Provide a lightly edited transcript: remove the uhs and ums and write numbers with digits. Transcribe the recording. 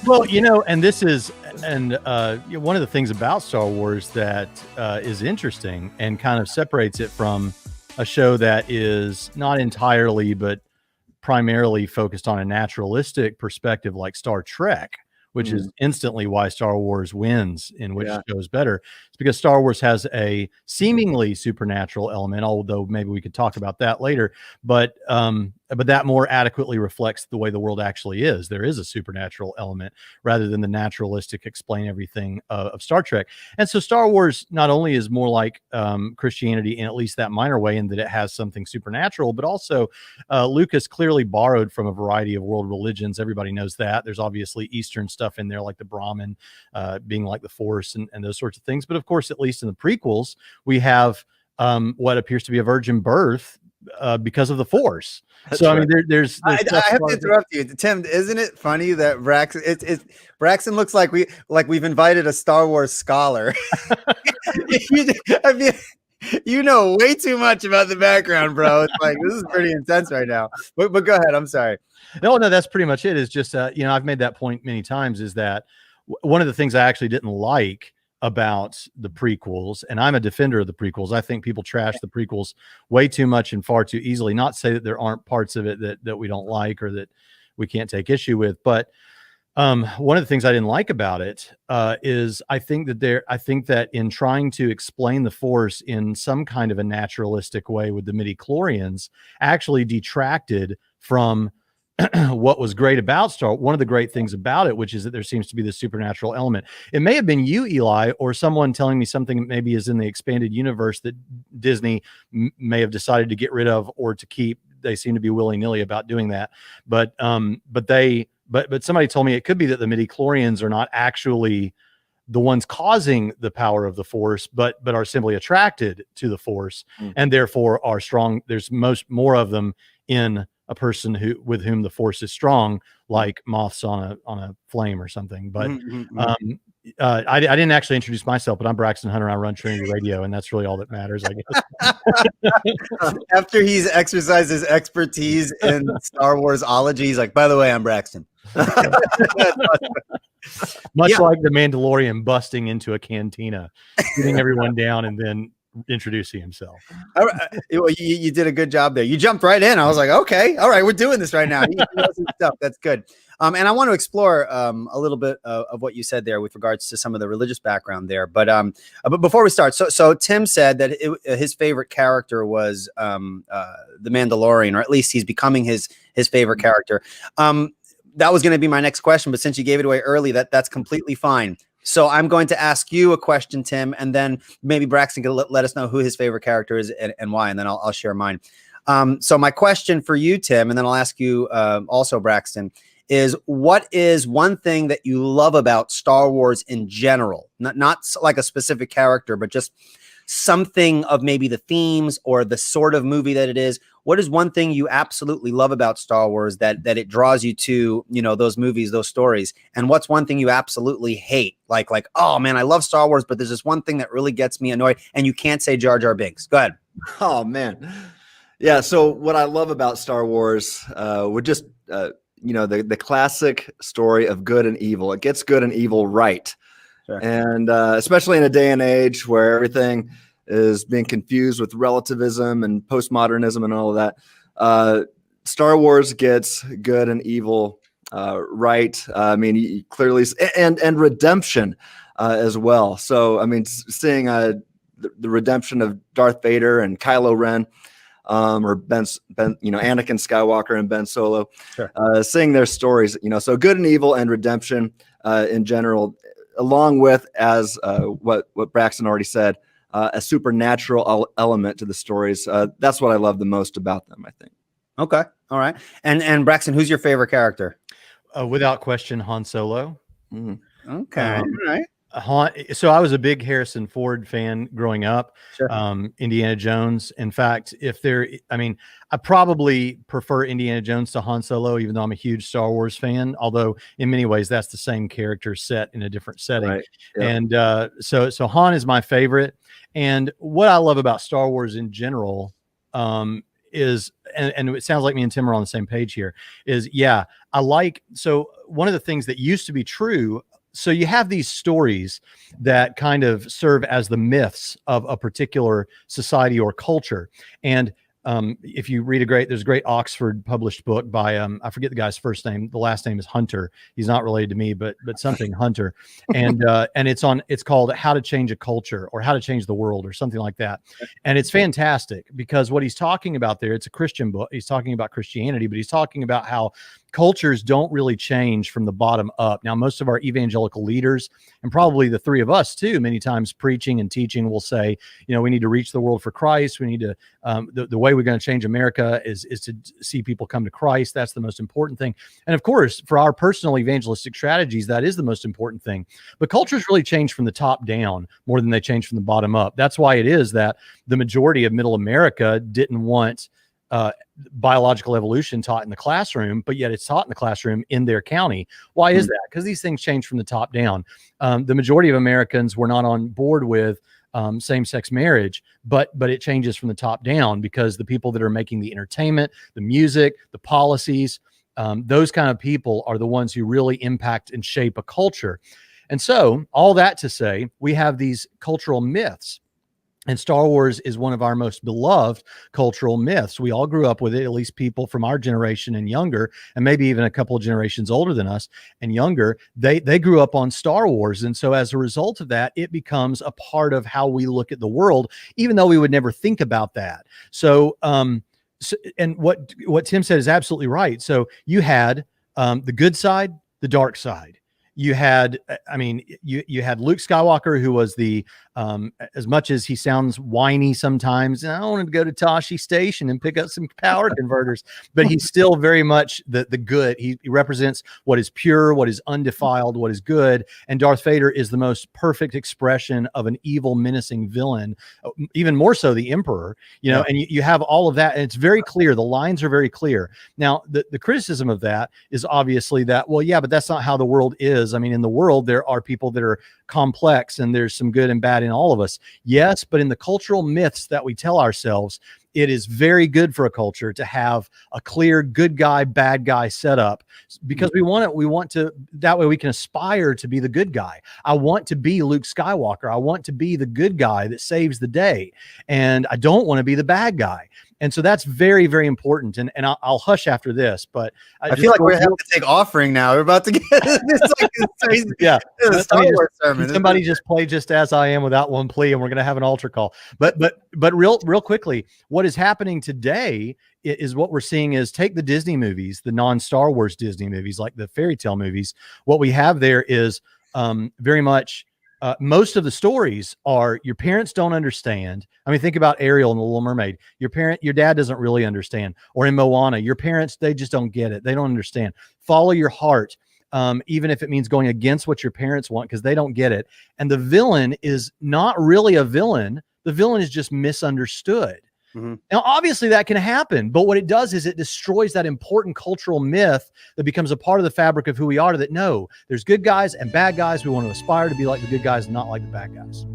Well, and this is, and one of the things about Star Wars that is interesting and kind of separates it from a show that is not entirely, but primarily focused on a naturalistic perspective like Star Trek, which is instantly why Star Wars wins in which show is better. It's because Star Wars has a seemingly supernatural element, although maybe we could talk about that later. But that more adequately reflects the way the world actually is. There is a supernatural element rather than the naturalistic explain everything of Star Trek. And so Star Wars not only is more like Christianity in at least that minor way in that it has something supernatural, but also Lucas clearly borrowed from a variety of world religions. Everybody knows that. There's obviously Eastern stuff in there, like the Brahmin being like the Force and those sorts of things. But of course, at least in the prequels, we have what appears to be a virgin birth because of the Force. That's so right. I mean, there's I have to interrupt you, Tim. Isn't it funny that Braxton looks like we've invited a Star Wars scholar? I mean, you know way too much about the background, bro. It's like this is pretty intense right now. But go ahead. I'm sorry. No, that's pretty much it. Is just I've made that point many times. Is that one of the things I actually didn't like about the prequels, and I'm a defender of the prequels. I think people trash the prequels way too much and far too easily. Not to say that there aren't parts of it that we don't like or that we can't take issue with, but one of the things I didn't like about it is I think that in trying to explain the Force in some kind of a naturalistic way with the midichlorians actually detracted from what was great about one of the great things about it, which is that there seems to be this supernatural element. It may have been you, Eli, or someone telling me something that maybe is in the expanded universe that Disney may have decided to get rid of or to keep. They seem to be willy-nilly about doing that. But somebody told me it could be that the midichlorians are not actually the ones causing the power of the Force, but are simply attracted to the Force and therefore are strong. There's more of them in a person with whom the Force is strong, like moths on a flame or something. But I didn't actually introduce myself, but I'm Braxton Hunter. I run Trinity Radio, and that's really all that matters, I guess. After he's exercised his expertise in Star Wars-ology, he's like, by the way, I'm Braxton. Much like the Mandalorian busting into a cantina, sitting everyone down, and then introducing himself. You did a good job there. You jumped right in. I was like, okay, all right, we're doing this right now. He knows his stuff. That's good. And I want to explore a little bit of what you said there with regards to some of the religious background there. But before we start, so Tim said that his favorite character was the Mandalorian, or at least he's becoming his favorite character. That was going to be my next question, but since you gave it away early, that's completely fine. So I'm going to ask you a question, Tim, and then maybe Braxton can let us know who his favorite character is and why, and then I'll share mine. So my question for you, Tim, and then I'll ask you also, Braxton, is what is one thing that you love about Star Wars in general? Not like a specific character, but just something of maybe the themes or the sort of movie that it is. What is one thing you absolutely love about Star Wars that it draws you to, those movies, those stories? And what's one thing you absolutely hate? Like, oh man, I love Star Wars, but there's this one thing that really gets me annoyed, and you can't say Jar Jar Binks. Go ahead. Oh man. Yeah. So what I love about Star Wars would just, the classic story of good and evil. It gets good and evil right. Sure. And especially in a day and age where everything is being confused with relativism and postmodernism and all of that, Star Wars gets good and evil right. I mean, clearly, and redemption as well. So, I mean, seeing the redemption of Darth Vader and Kylo Ren, or Ben, Anakin Skywalker and Ben Solo, sure. Seeing their stories, so good and evil and redemption in general, along with, as what Braxton already said, a supernatural element to the stories. That's what I love the most about them, I think. Okay. All right. And Braxton, who's your favorite character? Without question, Han Solo. Mm-hmm. Okay. All right. So I was a big Harrison Ford fan growing up. Sure. Indiana Jones. In fact, I probably prefer Indiana Jones to Han Solo, even though I'm a huge Star Wars fan. Although in many ways that's the same character set in a different setting. Right. Yep. And so Han is my favorite. And what I love about Star Wars in general is, and it sounds like me and Tim are on the same page here, is yeah, so one of the things that used to be true, so you have these stories that kind of serve as the myths of a particular society or culture. And if you read there's a great Oxford published book by I forget the guy's first name. The last name is Hunter. He's not related to me, but something Hunter. And it's called How to Change a Culture or How to Change the World or something like that. And it's fantastic because what he's talking about there, it's a Christian book. He's talking about Christianity, but he's talking about how cultures don't really change from the bottom up. Now, most of our evangelical leaders, and probably the three of us too, many times preaching and teaching will say, we need to reach the world for Christ. We need to, the way we're going to change America is to see people come to Christ. That's the most important thing. And of course, for our personal evangelistic strategies, that is the most important thing. But cultures really change from the top down more than they change from the bottom up. That's why it is that the majority of middle America didn't want biological evolution taught in the classroom, but yet it's taught in the classroom in their county. Why is that? Because these things change from the top down. The majority of Americans were not on board with same-sex marriage, but it changes from the top down because the people that are making the entertainment, the music, the policies, those kind of people are the ones who really impact and shape a culture. And so all that to say, we have these cultural myths. And Star Wars is one of our most beloved cultural myths. We all grew up with it, at least people from our generation and younger, and maybe even a couple of generations older than us and younger. They grew up on Star Wars. And so as a result of that, it becomes a part of how we look at the world, even though we would never think about that. So, and what Tim said is absolutely right. So you had the good side, the dark side. You had, you had Luke Skywalker, who was the, as much as he sounds whiny sometimes, and I wanted to go to Tashi Station and pick up some power converters, but he's still very much the good. He represents what is pure, what is undefiled, what is good. And Darth Vader is the most perfect expression of an evil, menacing villain, even more so the Emperor, and you have all of that. And it's very clear. The lines are very clear. Now, the criticism of that is obviously that, well, yeah, but that's not how the world is. I mean, in the world, there are people that are complex and there's some good and bad in all of us. Yes, but in the cultural myths that we tell ourselves, it is very good for a culture to have a clear good guy, bad guy setup because we want to, that way we can aspire to be the good guy. I want to be Luke Skywalker. I want to be the good guy that saves the day. And I don't want to be the bad guy. And so that's very, very important. And I'll hush after this, but I feel like we have to take offering now. We're about to get this like crazy. Yeah. Star Wars sermon. Somebody just play Just As I Am without one plea, and we're going to have an altar call. But real quickly, what is happening today is what we're seeing is take the Disney movies, the non-Star Wars Disney movies, like the fairy tale movies. What we have there is very much most of the stories are your parents don't understand. I mean, think about Ariel and the Little Mermaid. Your dad doesn't really understand. Or in Moana, your parents, they just don't get it. They don't understand. Follow your heart, even if it means going against what your parents want, because they don't get it. And the villain is not really a villain. The villain is just misunderstood. Mm-hmm. Now, obviously that can happen, but what it does is it destroys that important cultural myth that becomes a part of the fabric of who we are, that no, there's good guys and bad guys. We want to aspire to be like the good guys and not like the bad guys.